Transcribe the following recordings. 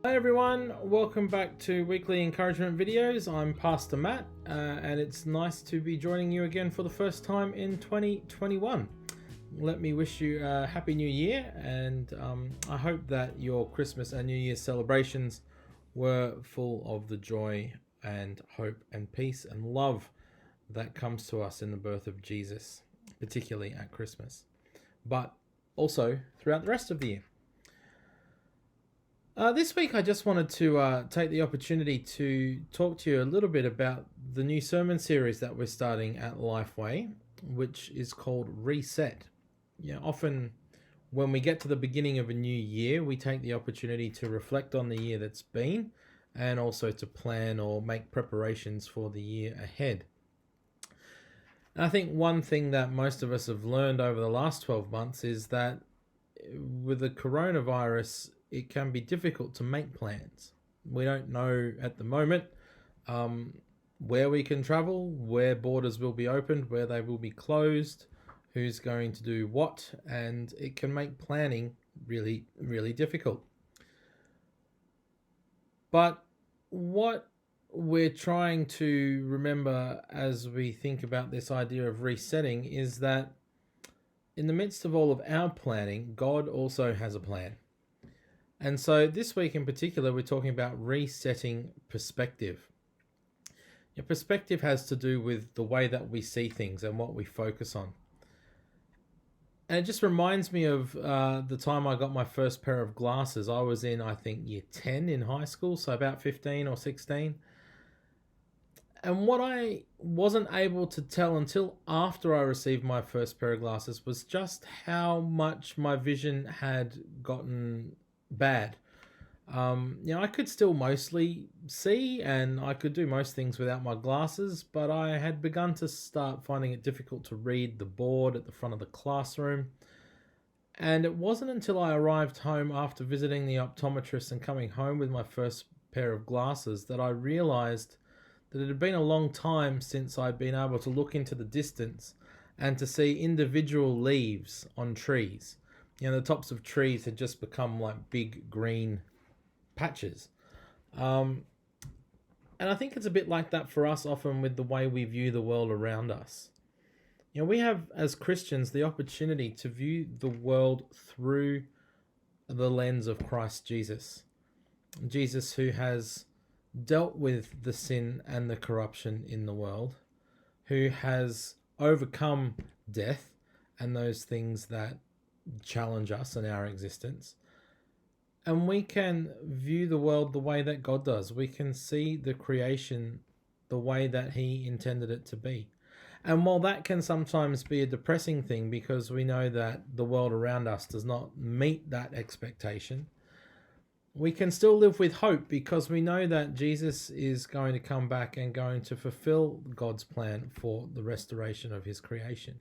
Hi everyone, welcome back to weekly encouragement videos. I'm Pastor Matt, and it's nice to be joining you again for the first time in 2021. Let me wish you a happy new year, and I hope that your Christmas and New Year's celebrations were full of the joy and hope and peace and love that comes to us in the birth of Jesus, particularly at Christmas, but also throughout the rest of the year. This week, I just wanted to take the opportunity to talk to you a little bit about the new sermon series that we're starting at Lifeway, which is called Reset. Often when we get to the beginning of a new year, we take the opportunity to reflect on the year that's been and also to plan or make preparations for the year ahead. And I think one thing that most of us have learned over the last 12 months is that with the coronavirus, it can be difficult to make plans. We don't know at the moment where we can travel, where borders will be opened, where they will be closed, who's going to do what, and it can make planning really, really difficult. But what we're trying to remember as we think about this idea of resetting is that in the midst of all of our planning, God also has a plan. And so this week in particular, we're talking about resetting perspective. Your perspective has to do with the way that we see things and what we focus on. And it just reminds me of the time I got my first pair of glasses. I was in, I think, year 10 in high school, so about 15 or 16. And what I wasn't able to tell until after I received my first pair of glasses was just how much my vision had gotten bad. I could still mostly see and I could do most things without my glasses, but I had begun to start finding it difficult to read the board at the front of the classroom. And it wasn't until I arrived home after visiting the optometrist and coming home with my first pair of glasses that I realized that it had been a long time since I'd been able to look into the distance and to see individual leaves on trees. The tops of trees had just become like big green patches. And I think it's a bit like that for us often with the way we view the world around us. We have, as Christians, the opportunity to view the world through the lens of Christ Jesus. Jesus, who has dealt with the sin and the corruption in the world, who has overcome death and those things that challenge us in our existence. And we can view the world the way that God does. We can see the creation the way that He intended it to be. And while that can sometimes be a depressing thing because we know that the world around us does not meet that expectation, we can still live with hope because we know that Jesus is going to come back and going to fulfill God's plan for the restoration of His creation.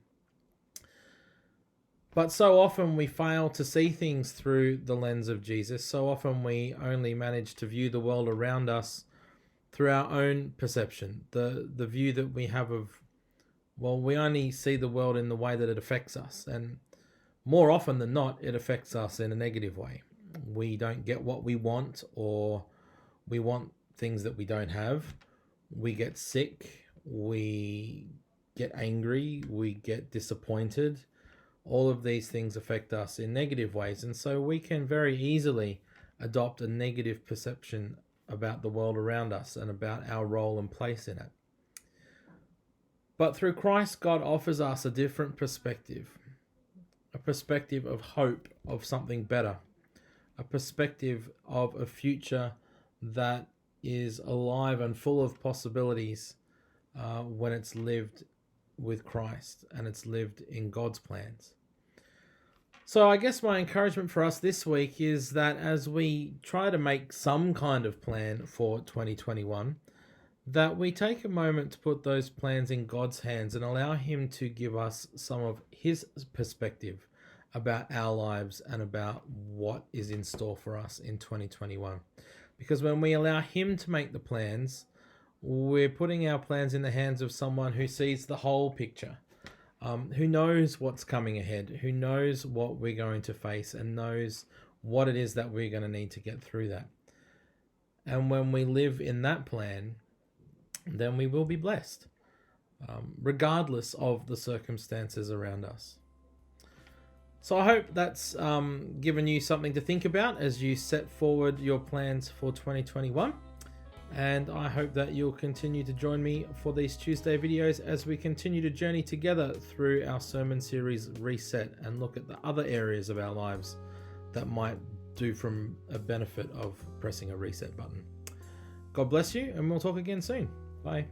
But so often we fail to see things through the lens of Jesus. So often we only manage to view the world around us through our own perception. The view that we have of, we only see the world in the way that it affects us. And more often than not, it affects us in a negative way. We don't get what we want, or we want things that we don't have. We get sick. We get angry. We get disappointed. All of these things affect us in negative ways. And so we can very easily adopt a negative perception about the world around us and about our role and place in it. But through Christ, God offers us a different perspective, a perspective of hope, of something better, a perspective of a future that is alive and full of possibilities when it's lived with Christ and it's lived in God's plans. So I guess my encouragement for us this week is that as we try to make some kind of plan for 2021, that we take a moment to put those plans in God's hands and allow Him to give us some of His perspective about our lives and about what is in store for us in 2021. Because when we allow Him to make the plans, we're putting our plans in the hands of someone who sees the whole picture, who knows what's coming ahead, who knows what we're going to face and knows what it is that we're going to need to get through that. And when we live in that plan, then we will be blessed, regardless of the circumstances around us. So I hope that's given you something to think about as you set forward your plans for 2021. And I hope that you'll continue to join me for these Tuesday videos as we continue to journey together through our sermon series Reset and look at the other areas of our lives that might do from a benefit of pressing a reset button. God bless you, and we'll talk again soon. Bye.